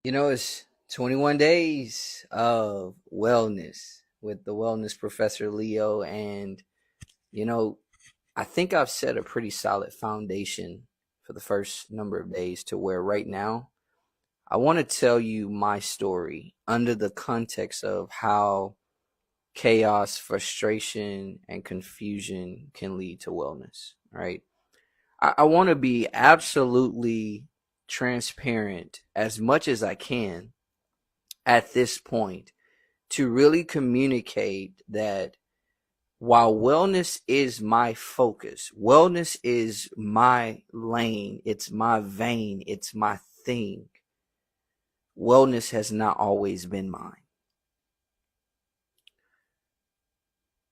It's 21 days of wellness with the wellness professor Leo. And, you know, I think I've set a pretty solid foundation for the first number of days to where right now I want to tell you my story under the context of how chaos, frustration, and confusion can lead to wellness, right? I want to be absolutely transparent as much as I can at this point to really communicate that while wellness is my focus, wellness is my lane, it's my vein, it's my thing, wellness has not always been mine.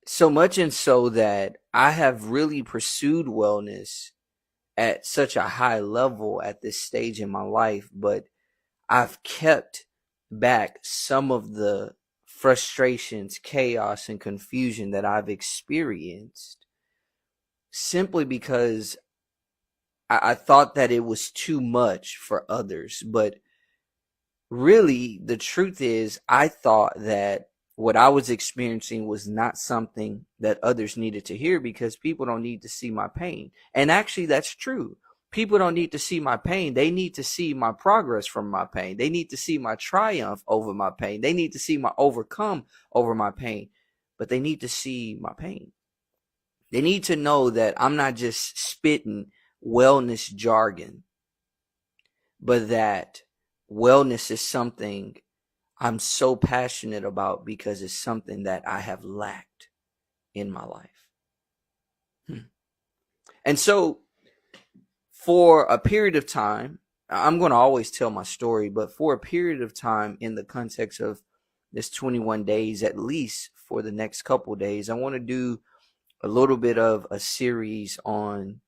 So much and so that I have really pursued wellness at such a high level at this stage in my life, but I've kept back some of the frustrations, chaos, and confusion that I've experienced simply because I thought that it was too much for others. But really, the truth is, I thought that what I was experiencing was not something that others needed to hear because people don't need to see my pain. And actually, that's true. People don't need to see my pain. They need to see my progress from my pain. They need to see my triumph over my pain. They need to see my overcome over my pain. But they need to see my pain. They need to know that I'm not just spitting wellness jargon, but that wellness is something I'm so passionate about because it's something that I have lacked in my life. And so for a period of time, I'm going to always tell my story, but for a period of time in the context of this 21 days, at least for the next couple days, I want to do a little bit of a series on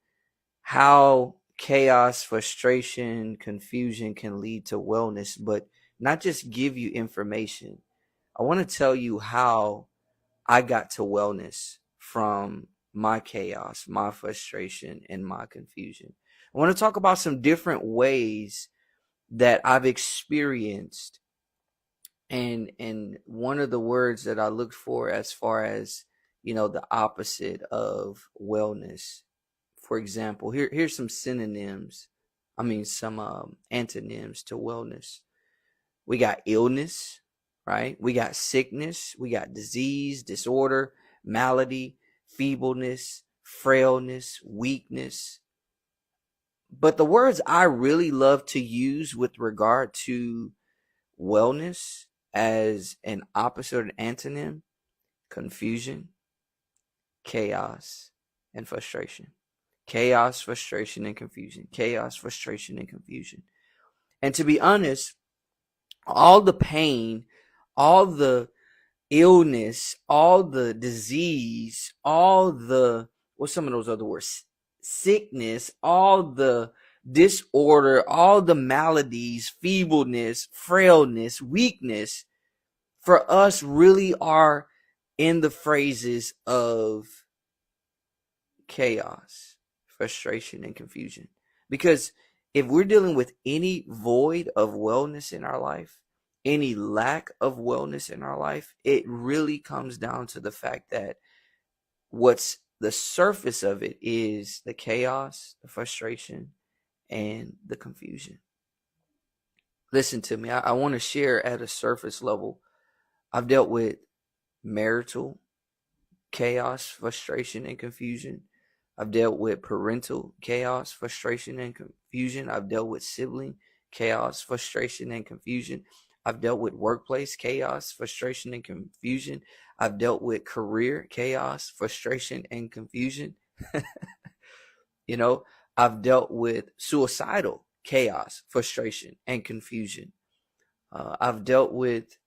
how chaos, frustration, confusion can lead to wellness, but not just give you information. I want to tell you how I got to wellness from my chaos, my frustration, and my confusion. I want to talk about some different ways that I've experienced, and one of the words that I looked for as far as the opposite of wellness. For example, here's some synonyms. I mean, some antonyms to wellness. We got illness, right? We got sickness. We got disease, disorder, malady, feebleness, frailness, weakness. But the words I really love to use with regard to wellness as an opposite or an antonym: confusion, chaos, and frustration. Chaos, frustration, and confusion. Chaos, frustration, and confusion. And to be honest, all the pain, all the illness, all the disease, all the, what's some of those other words? Sickness, all the disorder, all the maladies, feebleness, frailness, weakness, for us really are in the phrases of chaos, frustration, and confusion. Because if we're dealing with any void of wellness in our life, any lack of wellness in our life, it really comes down to the fact that what's the surface of it is the chaos, the frustration, and the confusion. Listen to me. I want to share at a surface level. I've dealt with marital chaos, frustration, and confusion. I've dealt with parental chaos, frustration, and confusion. I've dealt with sibling chaos, frustration, and confusion. I've dealt with workplace chaos, frustration, and confusion. I've dealt with career chaos, frustration, and confusion. you know, I've dealt with suicidal chaos, frustration, and confusion. I've dealt with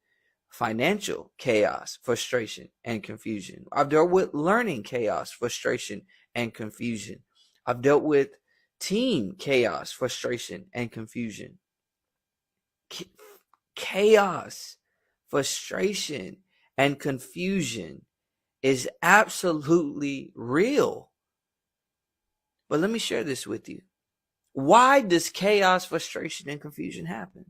financial chaos, frustration, and confusion. I've dealt with learning chaos, frustration, and confusion. I've dealt with team chaos, frustration, and confusion. Chaos, frustration, and confusion is absolutely real. But let me share this with you. Why does chaos, frustration, and confusion happen?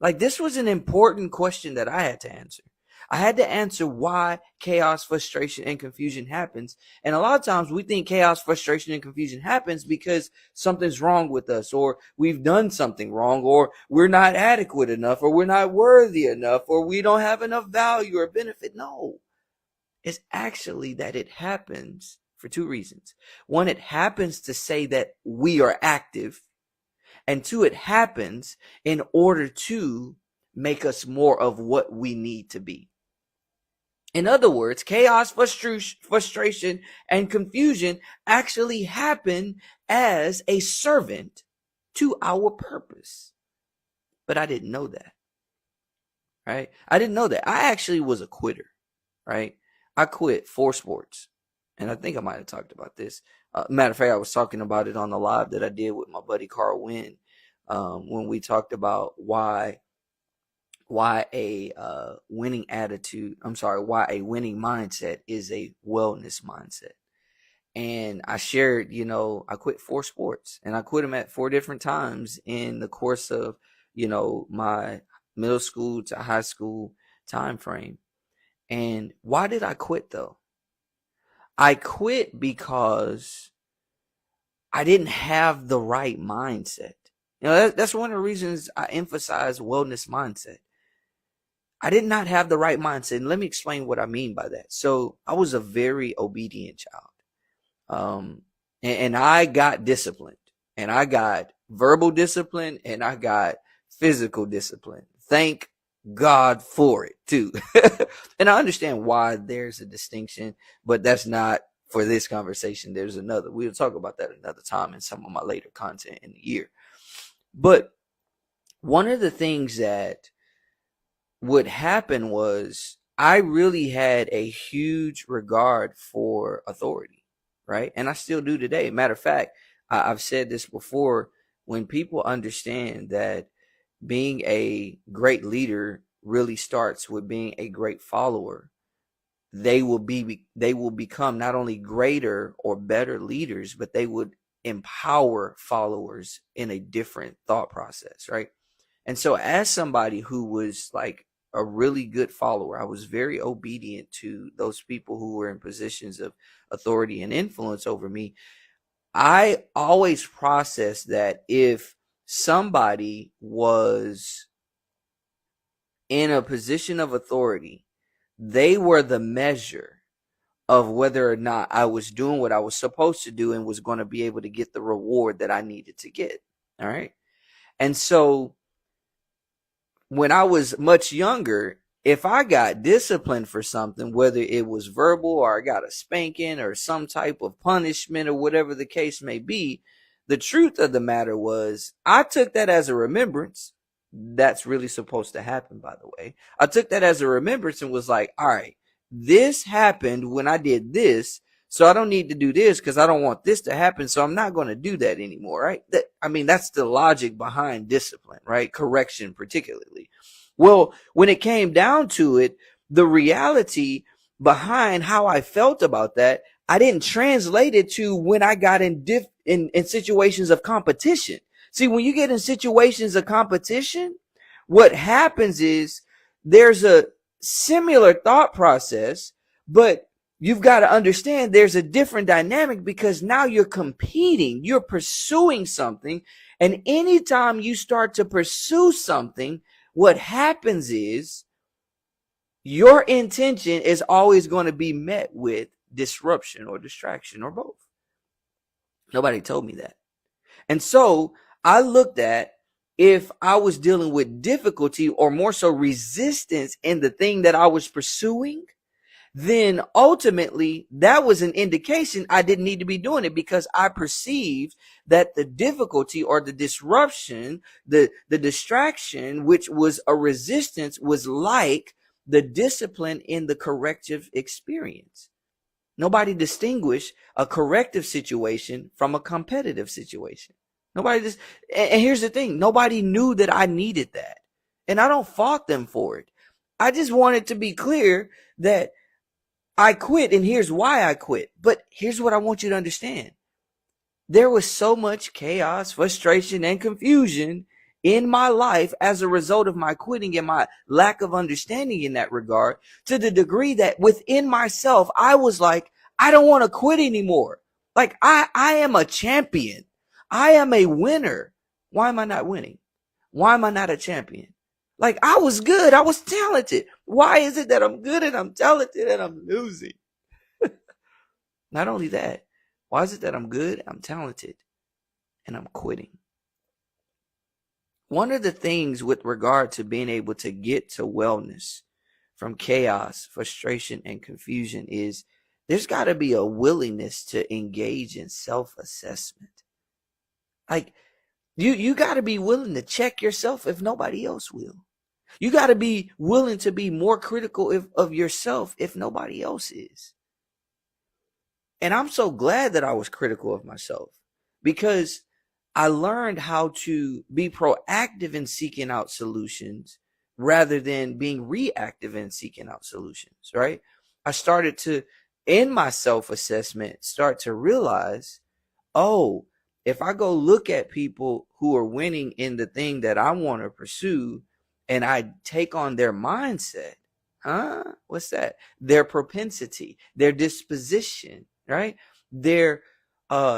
Like, this was an important question that I had to answer. I had to answer why chaos, frustration, and confusion happens. And a lot of times we think chaos, frustration, and confusion happens because something's wrong with us, or we've done something wrong, or we're not adequate enough, or we're not worthy enough, or we don't have enough value or benefit. No, it's actually that it happens for two reasons. One, it happens to say that we are active. And two, it happens in order to make us more of what we need to be. In other words, chaos, frustration, and confusion actually happen as a servant to our purpose. But I didn't know that, right? I didn't know that. I actually was a quitter, right? I quit 4 sports. And I think I might have talked about this. Matter of fact, I was talking about it on the live that I did with my buddy Carl Wynn, when we talked about why a winning mindset is a wellness mindset. And I shared, I quit 4 sports, and I quit them at 4 different times in the course of, my middle school to high school time frame. And why did I quit though? I quit because I didn't have the right mindset. That's one of the reasons I emphasize wellness mindset. I did not have the right mindset. And let me explain what I mean by that. So I was a very obedient child. And I got disciplined, and I got verbal discipline, and I got physical discipline. Thank God for it too. And I understand why there's a distinction, but that's not for this conversation. There's another. We'll talk about that another time in some of my later content in the year. But one of the things that would happen was I really had a huge regard for authority, right? And I still do today. Matter of fact, I've said this before, when people understand that being a great leader really starts with being a great follower, they will become not only greater or better leaders, but they would empower followers in a different thought process, right? And so as somebody who was like a really good follower, I was very obedient to those people who were in positions of authority and influence over me. I always processed that if somebody was in a position of authority, they were the measure of whether or not I was doing what I was supposed to do and was going to be able to get the reward that I needed to get. All right. And so when I was much younger, if I got disciplined for something, whether it was verbal or I got a spanking or some type of punishment or whatever the case may be, the truth of the matter was I took that as a remembrance. That's really supposed to happen, by the way. I took that as a remembrance and was like, all right, this happened when I did this, so I don't need to do this because I don't want this to happen, so I'm not going to do that anymore, right? That's the logic behind discipline, right? Correction particularly. Well, when it came down to it, the reality behind how I felt about that, I didn't translate it to when I got in situations of competition. See, when you get in situations of competition, what happens is there's a similar thought process, but you've got to understand there's a different dynamic because now you're competing, you're pursuing something. And anytime you start to pursue something, what happens is your intention is always going to be met with disruption or distraction or both. Nobody told me that. And so I looked at if I was dealing with difficulty or more so resistance in the thing that I was pursuing, then ultimately that was an indication I didn't need to be doing it because I perceived that the difficulty or the disruption, the distraction, which was a resistance, was like the discipline in the corrective experience. Nobody distinguished a corrective situation from a competitive situation. And here's the thing, nobody knew that I needed that. And I don't fault them for it. I just wanted to be clear that I quit, and here's why I quit. But here's what I want you to understand. There was so much chaos, frustration, and confusion in my life as a result of my quitting and my lack of understanding in that regard, to the degree that within myself, I was like, I don't want to quit anymore. Like I am a champion. I am a winner. Why am I not winning? Why am I not a champion? Like I was good. I was talented. Why is it that I'm good and I'm talented and I'm losing? Not only that, why is it that I'm good, I'm talented, and I'm quitting? One of the things with regard to being able to get to wellness from chaos, frustration, and confusion is there's got to be a willingness to engage in self-assessment. Like you got to be willing to check yourself if nobody else will. You got to be willing to be more critical of yourself if nobody else is. And I'm so glad that I was critical of myself, because I learned how to be proactive in seeking out solutions rather than being reactive in seeking out solutions, right? I started to, in my self-assessment, start to realize, oh, if I go look at people who are winning in the thing that I want to pursue and I take on their mindset, what's that? Their propensity, their disposition, right? Their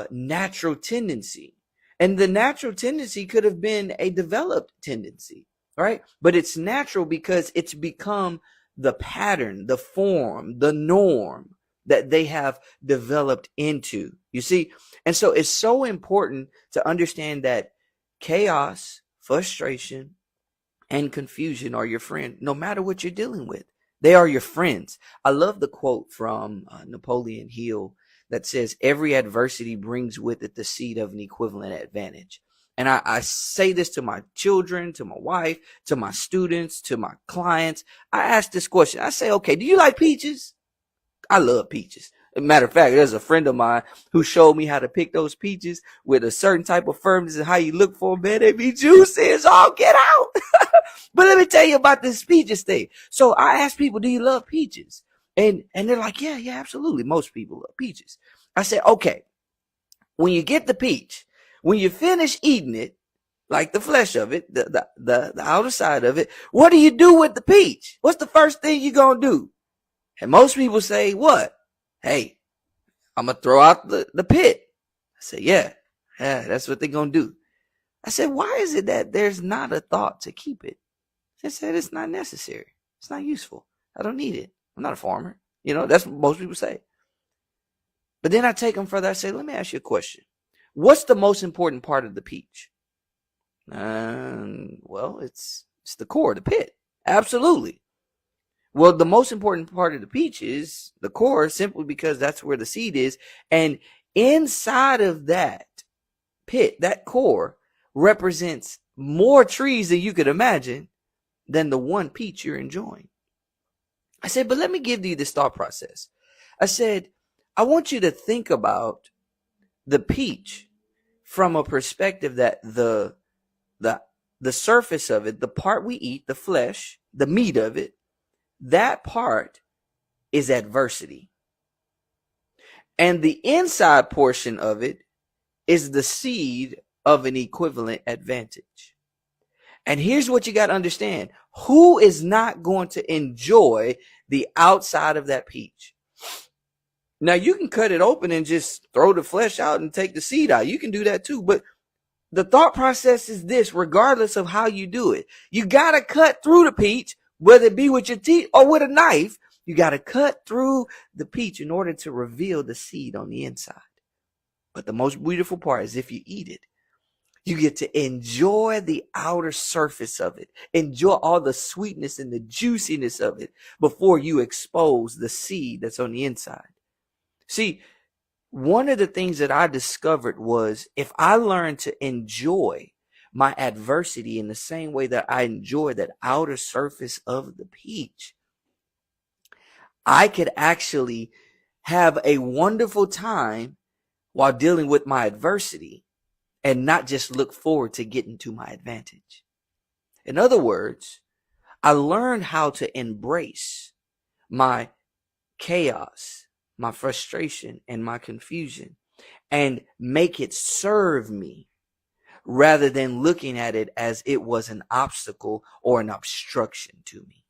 natural tendency. And the natural tendency could have been a developed tendency, right? But it's natural because it's become the pattern, the form, the norm that they have developed into. You see? And so it's so important to understand that chaos, frustration, and confusion are your friend, no matter what you're dealing with. They are your friends. I love the quote from Napoleon Hill that says, every adversity brings with it the seed of an equivalent advantage. And I say this to my children, to my wife, to my students, to my clients. I ask this question. I say, okay, do you like peaches? I love peaches. As a matter of fact, there's a friend of mine who showed me how to pick those peaches with a certain type of firmness and how you look for them, man. They be juicy. It's all get out. But let me tell you about this peaches thing. So I asked people, do you love peaches? And they're like, yeah, absolutely. Most people love peaches. I said, okay, when you get the peach, when you finish eating it, like the flesh of it, the outer side of it, what do you do with the peach? What's the first thing you're going to do? And most people say, what? Hey, I'm going to throw out the pit. I said, yeah, that's what they're going to do. I said, why is it that there's not a thought to keep it? They said, it's not necessary. It's not useful. I don't need it. I'm not a farmer. You know, that's what most people say. But then I take them further. I say, let me ask you a question. What's the most important part of the peach? Well, it's the core, the pit. Absolutely. Well, the most important part of the peach is the core, simply because that's where the seed is. And inside of that pit, that core, represents more trees than you could imagine than the one peach you're enjoying. I said, but let me give you this thought process. I said, I want you to think about the peach from a perspective that the surface of it, the part we eat, the flesh, the meat of it, that part is adversity. And the inside portion of it is the seed of an equivalent advantage. And here's what you got to understand. Who is not going to enjoy the outside of that peach? Now, you can cut it open and just throw the flesh out and take the seed out. You can do that too. But the thought process is this, regardless of how you do it. You got to cut through the peach, whether it be with your teeth or with a knife. You got to cut through the peach in order to reveal the seed on the inside. But the most beautiful part is if you eat it, you get to enjoy the outer surface of it. Enjoy all the sweetness and the juiciness of it before you expose the seed that's on the inside. See, one of the things that I discovered was if I learned to enjoy my adversity in the same way that I enjoy that outer surface of the peach, I could actually have a wonderful time while dealing with my adversity and not just look forward to getting to my advantage. In other words, I learned how to embrace my chaos, my frustration, and my confusion and make it serve me rather than looking at it as it was an obstacle or an obstruction to me.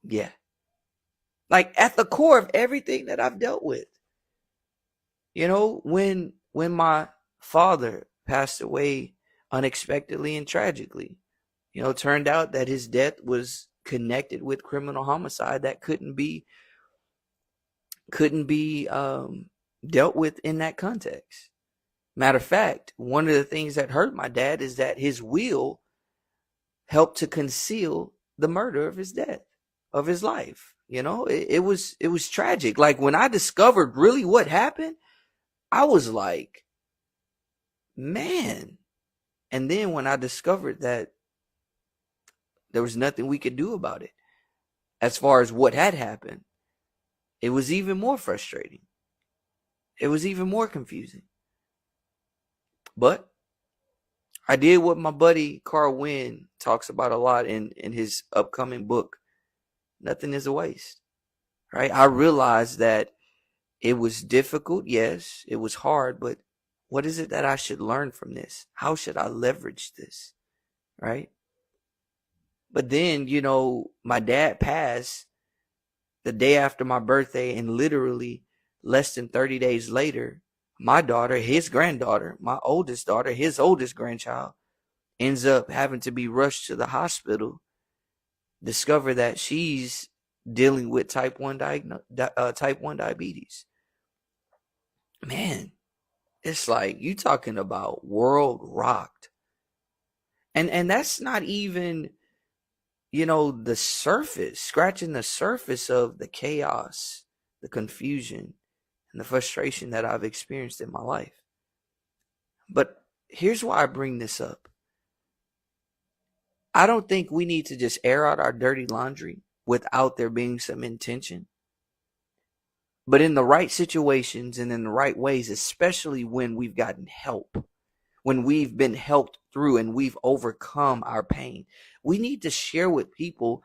Yeah. Like at the core of everything that I've dealt with. When my father passed away unexpectedly and tragically, turned out that his death was connected with criminal homicide that couldn't be dealt with in that context. Matter of fact, one of the things that hurt my dad is that his will helped to conceal the murder of his death, of his life. It was tragic. Like when I discovered really what happened, I was like, man. And then when I discovered that there was nothing we could do about it, as far as what had happened, it was even more frustrating. It was even more confusing. But I did what my buddy Carl Wynn talks about a lot in his upcoming book, Nothing is a Waste. Right? I realized that it was difficult, yes, it was hard, but what is it that I should learn from this? How should I leverage this? Right? But then, my dad passed the day after my birthday, and literally less than 30 days later, my daughter, his granddaughter, my oldest daughter, his oldest grandchild, ends up having to be rushed to the hospital, discover that she's dealing with type 1 diabetes. Man, it's like you talking about world rocked. And that's not even, the surface, scratching the surface of the chaos, the confusion, and the frustration that I've experienced in my life. But here's why I bring this up. I don't think we need to just air out our dirty laundry without there being some intention. But in the right situations and in the right ways, especially when we've gotten help, when we've been helped through and we've overcome our pain, we need to share with people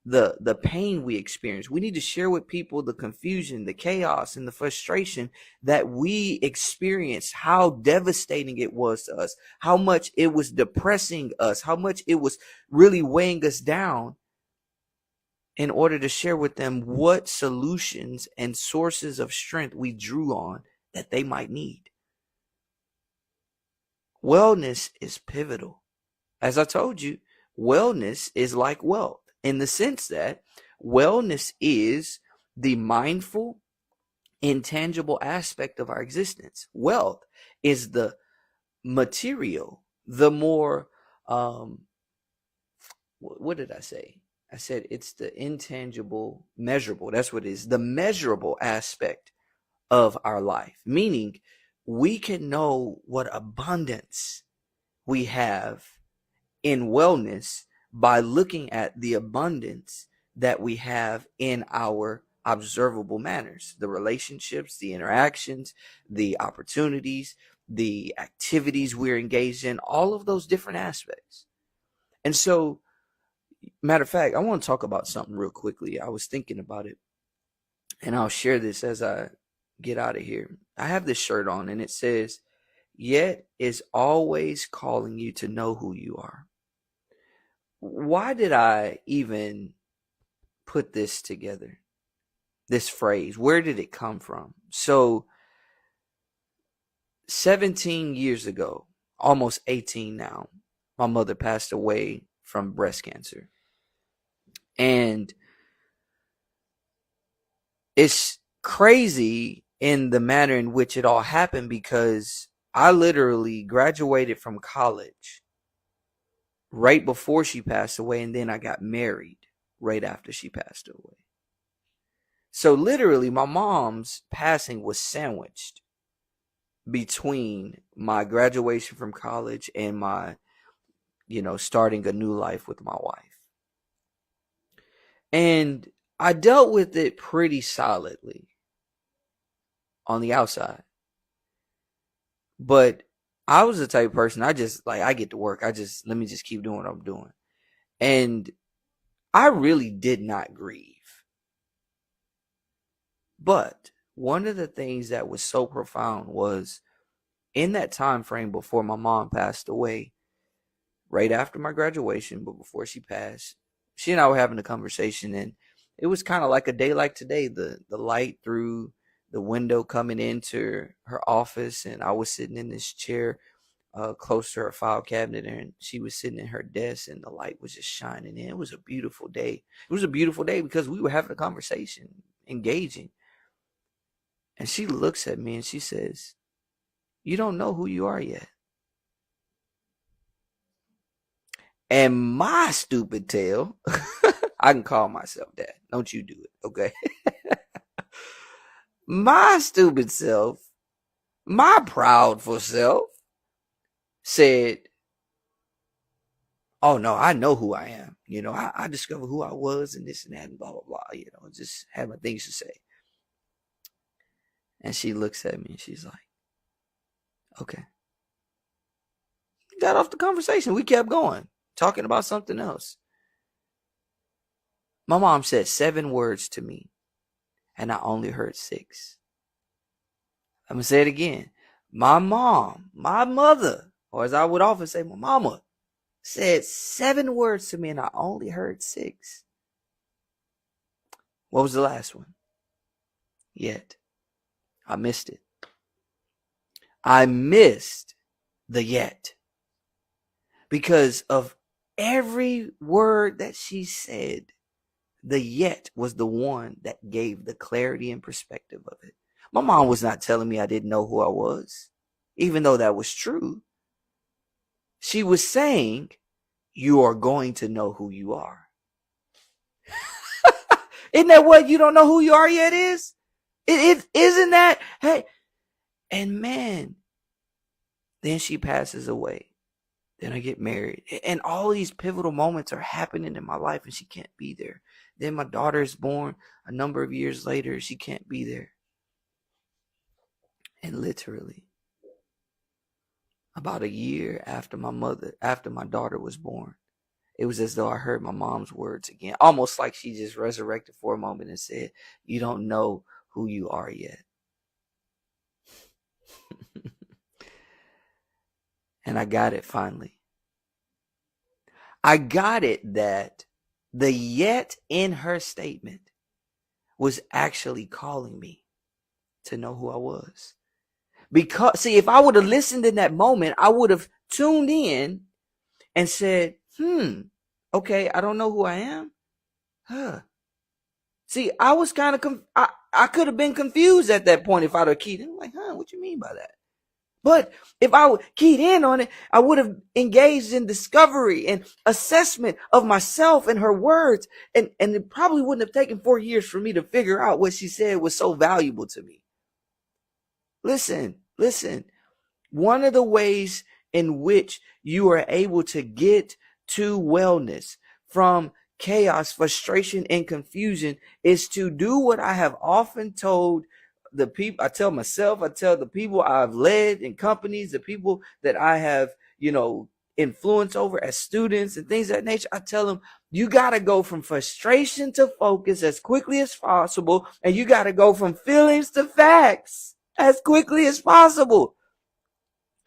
the pain we experience. We need to share with people the confusion, the chaos, and the frustration that we experienced, how devastating it was to us, how much it was depressing us, how much it was really weighing us down, in order to share with them what solutions and sources of strength we drew on that they might need. Wellness is pivotal. As I told you, wellness is like wealth in the sense that wellness is the mindful, intangible aspect of our existence. Wealth is the material, the more, what did I say? I said it's the intangible, measurable. That's what it is. The measurable aspect of our life, meaning we can know what abundance we have in wellness by looking at the abundance that we have in our observable manners, the relationships, the interactions, the opportunities, the activities we're engaged in, all of those different aspects. And so, matter of fact, I want to talk about something real quickly. I was thinking about it, and I'll share this as I get out of here. I have this shirt on, and it says, "Yet is always calling you to know who you are." Why did I even put this together? This phrase, where did it come from? So, 17 years ago, almost 18 now, my mother passed away from breast cancer. And it's crazy in the manner in which it all happened, because I literally graduated from college right before she passed away, and then I got married right after she passed away. So literally my mom's passing was sandwiched between my graduation from college and my, starting a new life with my wife. And I dealt with it pretty solidly on the outside. But I was the type of person, I get to work. Let me just keep doing what I'm doing. And I really did not grieve. But one of the things that was so profound was In that time frame before my mom passed away, right after my graduation, but before she passed, she and I were having a conversation, and it was kind of like a day like today. The light through the window coming into her office, and I was sitting in this chair close to her file cabinet, and she was sitting in her desk, and the light was just shining in. It was a beautiful day. It was a beautiful day because we were having a conversation, engaging. And she looks at me and she says, "You don't know who you are yet." And my stupid tail, I can call myself that. Don't you do it, okay? My stupid self, my proudful self said, "Oh no, I know who I am. I discovered who I was and this and that and blah, blah, blah, just had my things to say." And she looks at me and she's like, "Okay." Got off the conversation. We kept going, talking about something else. My mom said 7 words to me, and I only heard 6. I'm going to say it again. My mom, my mother, or as I would often say, my mama, said 7 words to me, and I only heard 6. What was the last one? Yet. I missed it. I missed the yet. Because of every word that she said, the yet was the one that gave the clarity and perspective of it. My mom was not telling me I didn't know who I was, even though that was true. She was saying, you are going to know who you are. Isn't that what you don't know who you are yet is? It isn't that? Hey, and man, then she passes away. Then I get married. And all these pivotal moments are happening in my life and she can't be there. Then my daughter is born a number of years later. She can't be there. And literally, about a year after my daughter was born, it was as though I heard my mom's words again. Almost like she just resurrected for a moment and said, "You don't know who you are yet." And I got it finally. I got it that the yet in her statement was actually calling me to know who I was. Because, see, if I would have listened in that moment, I would have tuned in and said, okay, I don't know who I am. See, I was kind of, I could have been confused at that point if I'd have keyed in. Like, what you mean by that? But if I would keyed in on it, I would have engaged in discovery and assessment of myself and her words. And it probably wouldn't have taken 4 years for me to figure out what she said was so valuable to me. Listen. One of the ways in which you are able to get to wellness from chaos, frustration, and confusion is to do what I have often told the people. I tell myself, I tell the people I've led in companies, the people that I have, influence over as students and things of that nature. I tell them, you got to go from frustration to focus as quickly as possible. And you got to go from feelings to facts as quickly as possible.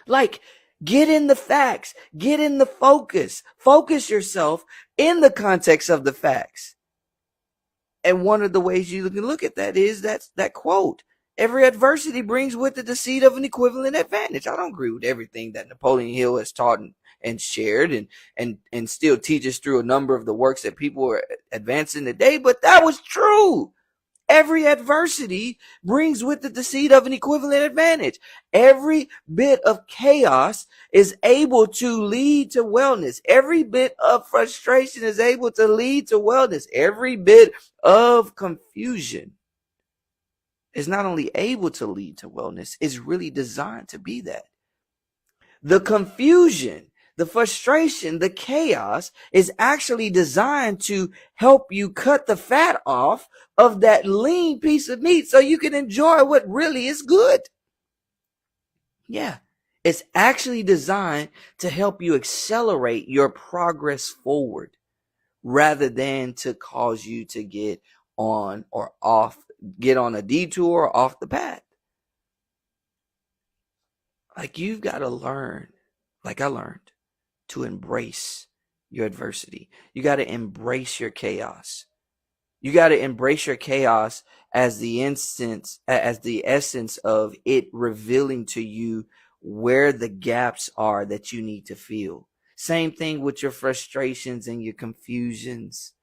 Like, get in the facts, get in the focus yourself in the context of the facts. And one of the ways you can look at that is that quote, every adversity brings with it the seed of an equivalent advantage. I don't agree with everything that Napoleon Hill has taught and shared and still teaches through a number of the works that people are advancing today, but that was true. Every adversity brings with it the seed of an equivalent advantage. Every bit of chaos is able to lead to wellness. Every bit of frustration is able to lead to wellness. Every bit of confusion is not only able to lead to wellness, it's really designed to be that. The confusion, the frustration, the chaos is actually designed to help you cut the fat off of that lean piece of meat so you can enjoy what really is good. Yeah, it's actually designed to help you accelerate your progress forward rather than to cause you to get on a detour or off the path. Like, you've got to learn, like I learned, to embrace your adversity. You got to embrace your chaos. You got to embrace your chaos as the essence of it revealing to you where the gaps are that you need to fill. Same thing with your frustrations and your confusions.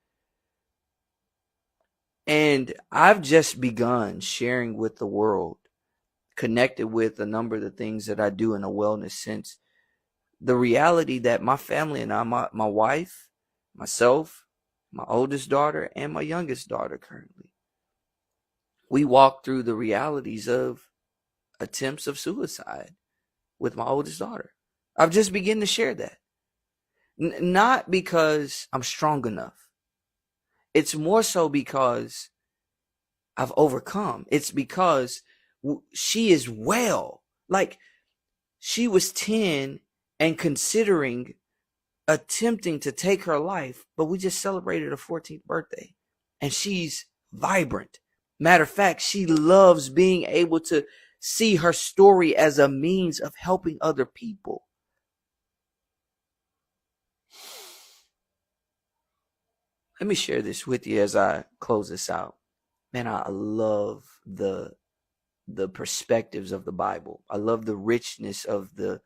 And I've just begun sharing with the world, connected with a number of the things that I do in a wellness sense, the reality that my family and I, my wife, myself, my oldest daughter, and my youngest daughter currently, we walk through the realities of attempts of suicide with my oldest daughter. I've just begun to share that. Not because I'm strong enough. It's more so because I've overcome. It's because she is well. Like, she was 10 and considering attempting to take her life, but we just celebrated her 14th birthday. And she's vibrant. Matter of fact, she loves being able to see her story as a means of helping other people. Let me share this with you as I close this out. Man, I love the perspectives of the Bible. I love the richness of the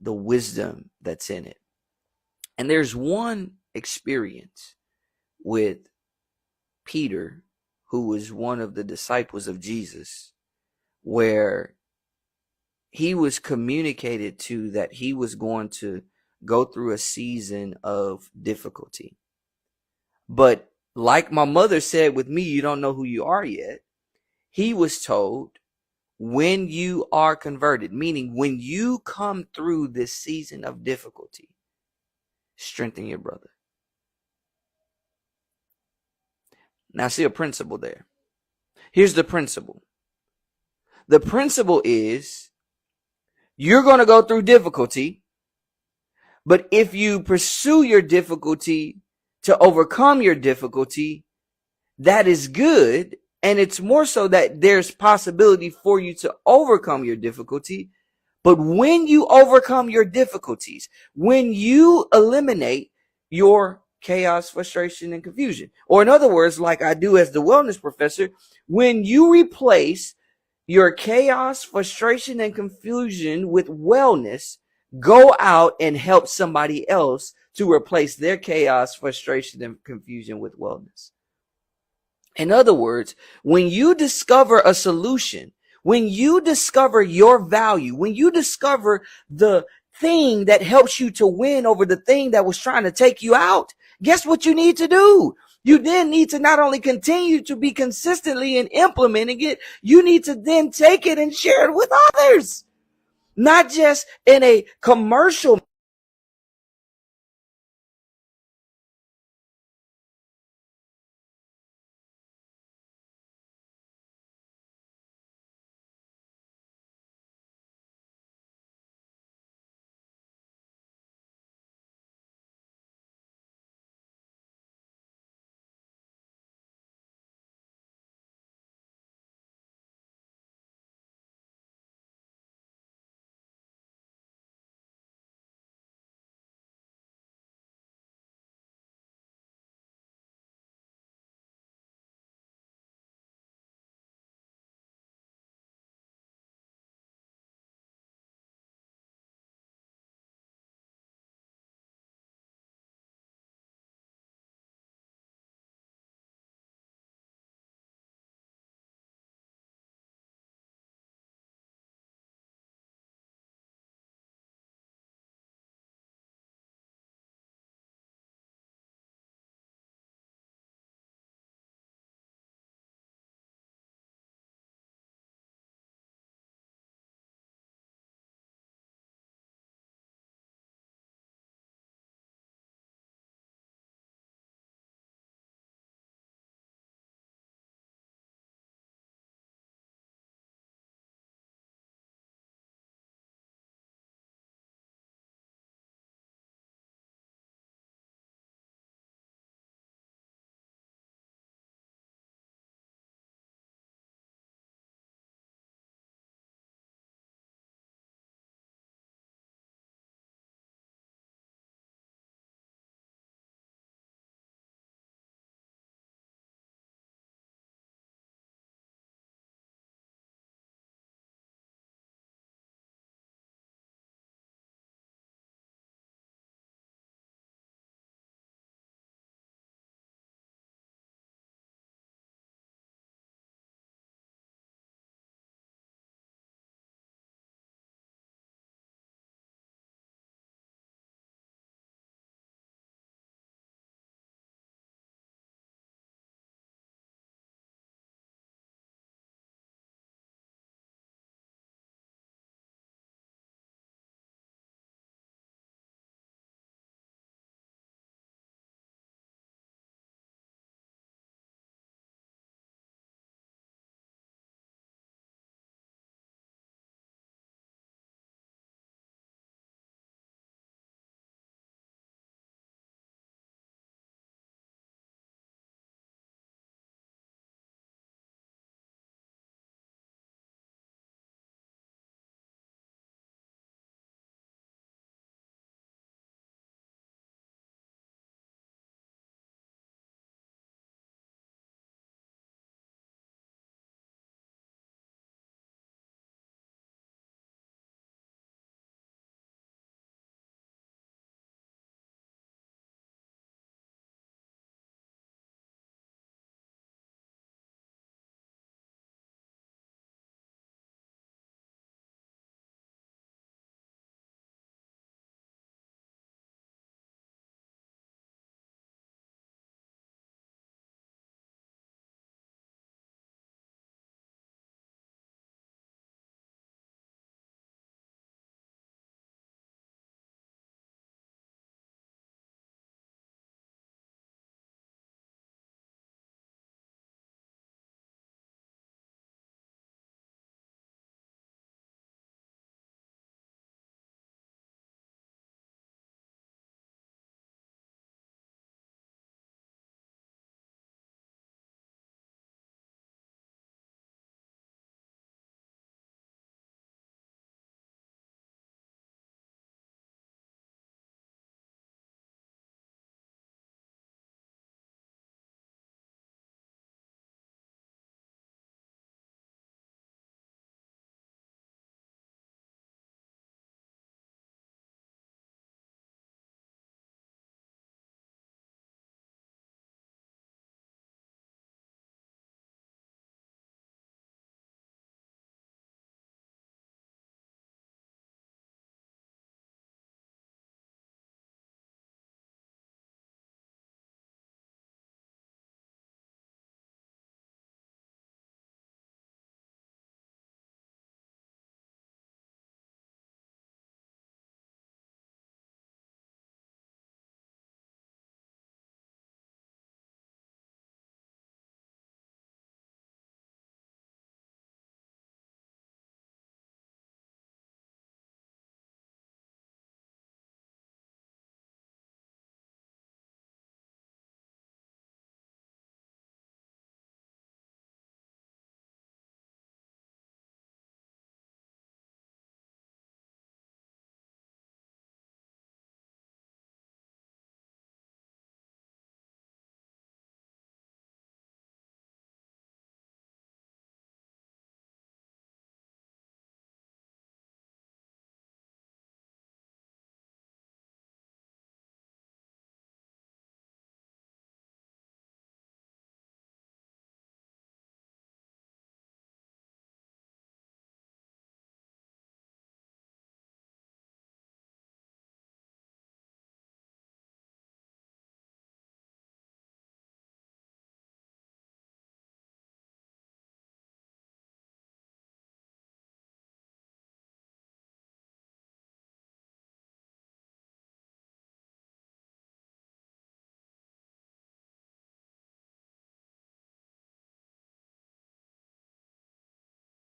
wisdom that's in it. And there's one experience with Peter, who was one of the disciples of Jesus, where he was communicated to that he was going to go through a season of difficulty. But like my mother said with me, you don't know who you are yet. He was told, when you are converted, meaning when you come through this season of difficulty, strengthen your brother. Now, see a principle there. Here's the principle. The principle is, you're going to go through difficulty, but if you pursue your difficulty to overcome your difficulty, that is good. And it's more so that there's possibility for you to overcome your difficulty. But when you overcome your difficulties, when you eliminate your chaos, frustration, and confusion, or in other words, like I do as the wellness professor, when you replace your chaos, frustration, and confusion with wellness, go out and help somebody else to replace their chaos, frustration, and confusion with wellness. In other words, when you discover a solution, when you discover your value, when you discover the thing that helps you to win over the thing that was trying to take you out, guess what you need to do? You then need to not only continue to be consistently in implementing it, you need to then take it and share it with others. Not just in a commercial